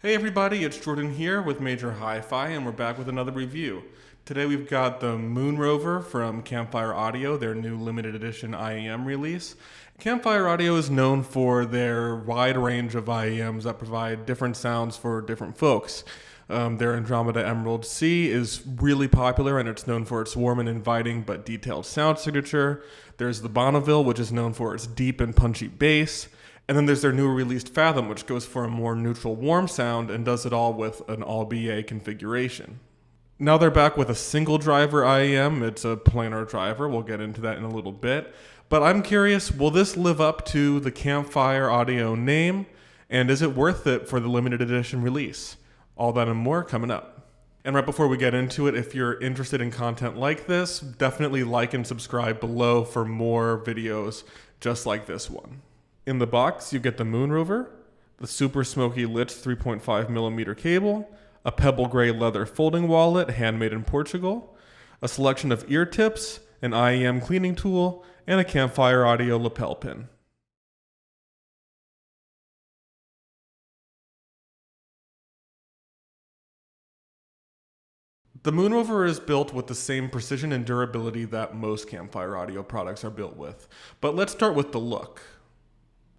Hey everybody, it's Jordan here with MajorHifi, and we're back with another review. Today we've got the Moon Rover from Campfire Audio, their new limited edition IEM release. Campfire Audio is known for their wide range of IEMs that provide different sounds for different folks. Their Andromeda Emerald C is really popular, and it's known for its warm and inviting but detailed sound signature. There's the Bonneville, which is known for its deep and punchy bass. And then there's their newly released Fathom, which goes for a more neutral, warm sound and does it all with an all-BA configuration. Now they're back with a single driver IEM. It's a planar driver. We'll get into that in a little bit. But I'm curious, will this live up to the Campfire Audio name? And is it worth it for the limited edition release? All that and more coming up. And right before we get into it, if you're interested in content like this, definitely like and subscribe below for more videos just like this one. In the box, you get the Moon Rover, the super smoky lit 3.5mm cable, a pebble gray leather folding wallet handmade in Portugal, a selection of ear tips, an IEM cleaning tool, and a Campfire Audio lapel pin. The Moon Rover is built with the same precision and durability that most Campfire Audio products are built with. But let's start with the look.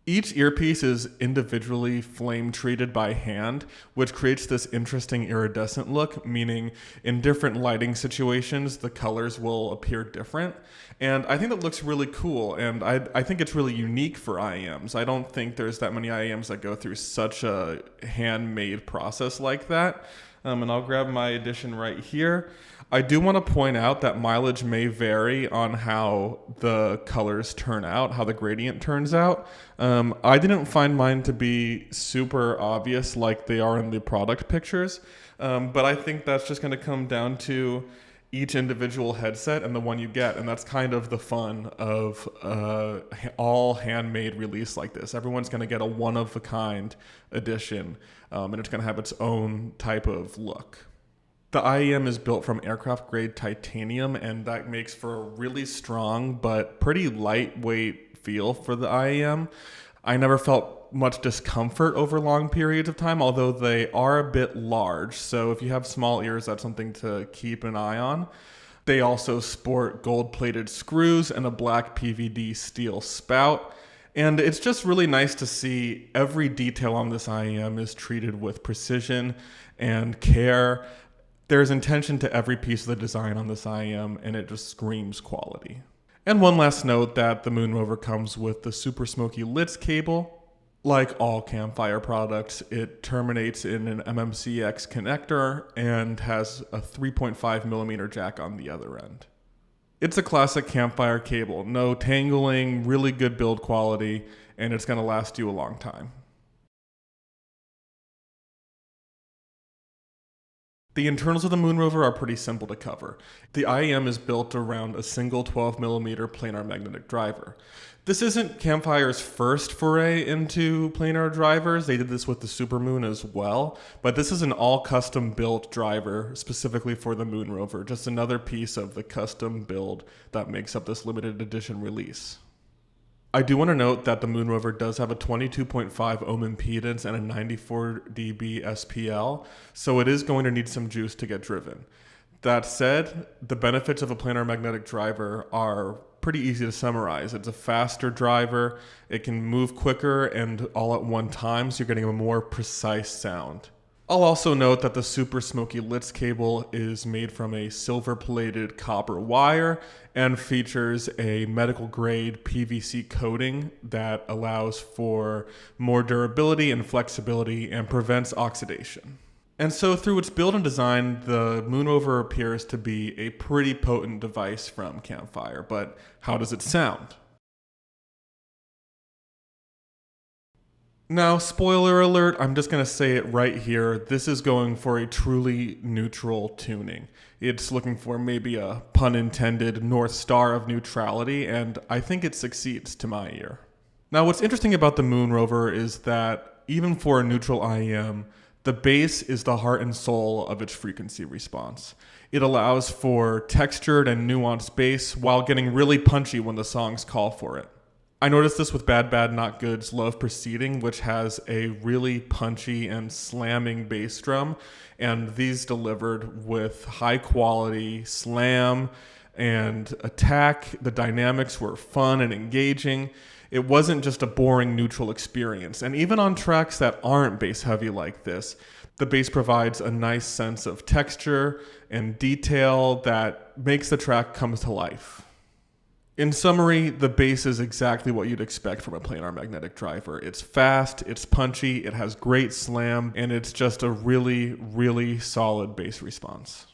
Each earpiece is individually flame treated by hand, which creates this interesting iridescent look, meaning in different lighting situations, the colors will appear different. And I think that looks really cool, and I think it's really unique for IEMs. I don't think there's that many IEMs that go through such a handmade process like that. And I'll grab my edition right here. I do want to point out that mileage may vary on how the colors turn out, how the gradient turns out. I didn't find mine to be super obvious like they are in the product pictures, but I think that's just going to come down to each individual headset and the one you get, and that's kind of the fun of all handmade release like this. Everyone's going to get a one-of-a-kind edition, and it's going to have its own type of look. The IEM is built from aircraft-grade titanium, and that makes for a really strong but pretty lightweight feel for the IEM. I never felt much discomfort over long periods of time, although they are a bit large, so if you have small ears, that's something to keep an eye on. They also sport gold-plated screws and a black PVD steel spout. And it's just really nice to see every detail on this IEM is treated with precision and care. There's intention to every piece of the design on this IEM, and it just screams quality. And one last note that the Moon Rover comes with the super smoky lit cable. Like all Campfire products, it terminates in an MMCX connector and has a 3.5mm jack on the other end. It's a classic Campfire cable, no tangling, really good build quality, and it's going to last you a long time. The internals of the Moon Rover are pretty simple to cover. The IEM is built around a single 12mm planar magnetic driver. This isn't Campfire's first foray into planar drivers. They did this with the Super Moon as well, but this is an all custom built driver specifically for the Moon Rover, just another piece of the custom build that makes up this limited edition release. I do want to note that the Moon Rover does have a 22.5 ohm impedance and a 94 dB SPL, so it is going to need some juice to get driven. That said, the benefits of a planar magnetic driver are pretty easy to summarize. It's a faster driver, it can move quicker and all at one time, so you're getting a more precise sound. I'll also note that the super smoky lit cable is made from a silver-plated copper wire and features a medical-grade PVC coating that allows for more durability and flexibility and prevents oxidation. And so through its build and design, the Moon Rover appears to be a pretty potent device from Campfire, but how does it sound? Now, spoiler alert, I'm just going to say it right here. This is going for a truly neutral tuning. It's looking for maybe a pun intended North Star of neutrality, and I think it succeeds to my ear. Now, what's interesting about the Moon Rover is that even for a neutral IEM, the bass is the heart and soul of its frequency response. It allows for textured and nuanced bass while getting really punchy when the songs call for it. I noticed this with Bad Bad Not Good's Love Proceeding, which has a really punchy and slamming bass drum, and these delivered with high quality slam and attack. The dynamics were fun and engaging. It wasn't just a boring neutral experience. And even on tracks that aren't bass heavy like this, the bass provides a nice sense of texture and detail that makes the track come to life. In summary, the bass is exactly what you'd expect from a planar magnetic driver. It's fast, it's punchy, it has great slam, and it's just a really, really solid bass response.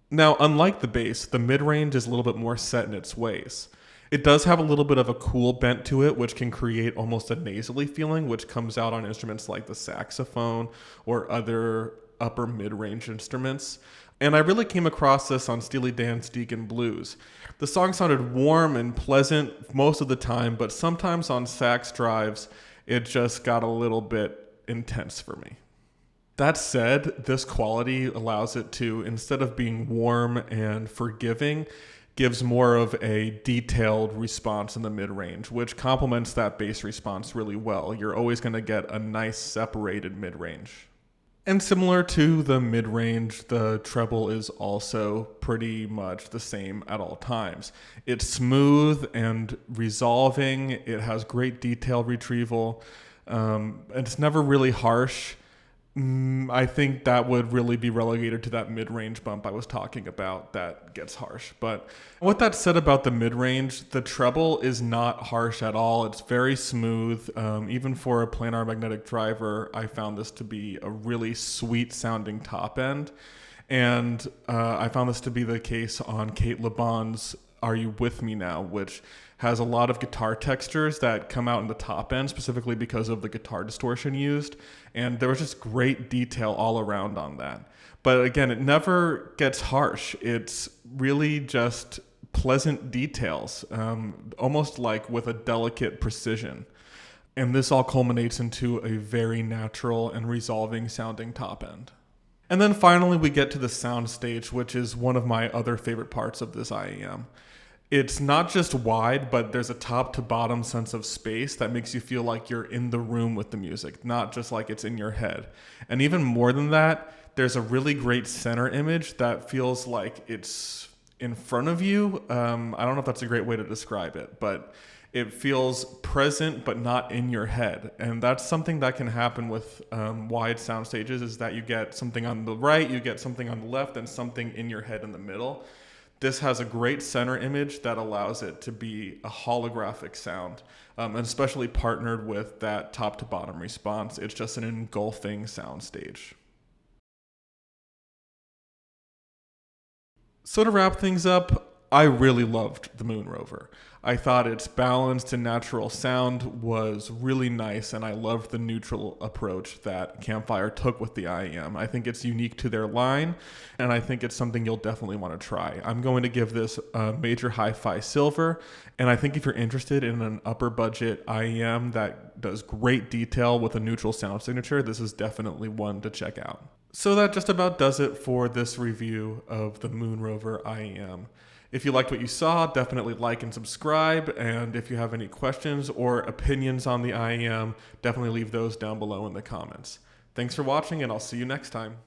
Now, unlike the bass, the mid-range is a little bit more set in its ways. It does have a little bit of a cool bent to it, which can create almost a nasally feeling, which comes out on instruments like the saxophone or other upper mid-range instruments. And I really came across this on Steely Dan's Deacon Blues. The song sounded warm and pleasant most of the time, but sometimes on sax drives, it just got a little bit intense for me. That said, this quality allows it to, instead of being warm and forgiving, gives more of a detailed response in the mid-range, which complements that bass response really well. You're always going to get a nice separated mid-range. And similar to the mid-range, the treble is also pretty much the same at all times. It's smooth and resolving. It has great detail retrieval. It's never really harsh. I think that would really be relegated to that mid-range bump I was talking about that gets harsh. But with that said about the mid-range, the treble is not harsh at all. It's very smooth. Even for a planar magnetic driver, I found this to be a really sweet sounding top end. And I found this to be the case on Kate LeBon's Are You With Me Now, which has a lot of guitar textures that come out in the top end, specifically because of the guitar distortion used. And there was just great detail all around on that. But again, it never gets harsh. It's really just pleasant details, almost like with a delicate precision. And this all culminates into a very natural and resolving sounding top end. And then finally, we get to the Soundstage, which is one of my other favorite parts of this IEM. It's not just wide, but there's a top to bottom sense of space that makes you feel like you're in the room with the music, not just like it's in your head. And even more than that, there's a really great center image that feels like it's in front of you. I don't know if that's a great way to describe it, but it feels present but not in your head. And that's something that can happen with wide sound stages, is that you get something on the right, you get something on the left, and something in your head in the middle. This has a great center image that allows it to be a holographic sound, and especially partnered with that top to bottom response. It's just an engulfing sound stage. So to wrap things up, I really loved the Moon Rover. I thought its balanced and natural sound was really nice, and I loved the neutral approach that Campfire took with the IEM. I think it's unique to their line, and I think it's something you'll definitely want to try. I'm going to give this a MajorHifi Silver, and I think if you're interested in an upper budget IEM that does great detail with a neutral sound signature, this is definitely one to check out. So that just about does it for this review of the Moon Rover IEM. If you liked what you saw, definitely like and subscribe. And if you have any questions or opinions on the IEM, definitely leave those down below in the comments. Thanks for watching, and I'll see you next time.